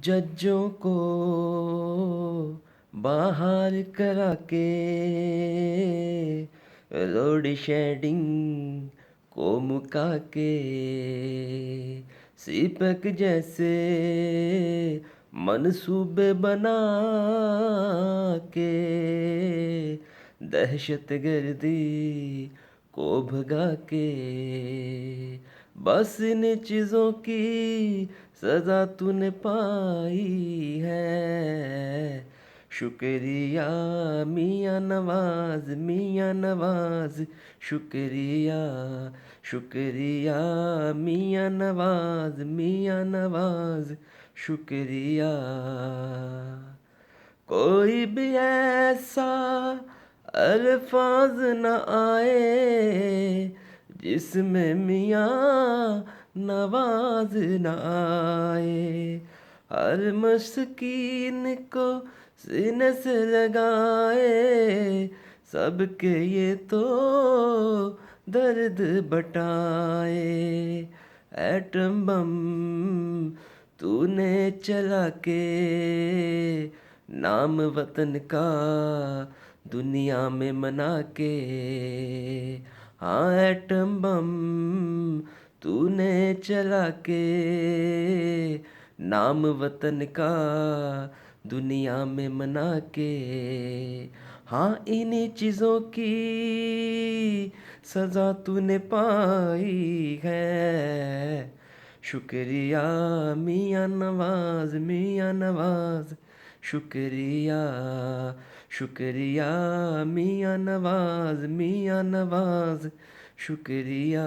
जज्जों को बाहर करा के लोड शेडिंग को मुका के सीपक जैसे मनसूबे बना के दहशत गर्दी को भगा के बस इन चीज़ों की सजा तूने पाई है। शुक्रिया मियाँ नवाज शुक्रिया शुक्रिया मियाँ नवाज शुक्रिया। कोई भी ऐसा अल्फाज न आए जिसमें मियाँ नवाज न आए। हर मस्कीन को सीने से लगाए सबके ये तो दर्द बटाए। एटम बम तूने चला के नाम वतन का दुनिया में मना के। हाँ एटम बम तूने चला के नाम वतन का दुनिया में मना के। हाँ इन्हीं चीज़ों की सज़ा तूने पाई है। शुक्रिया मियाँ नवाज शुक्रिया शुक्रिया मियाँ नवाज शुक्रिया।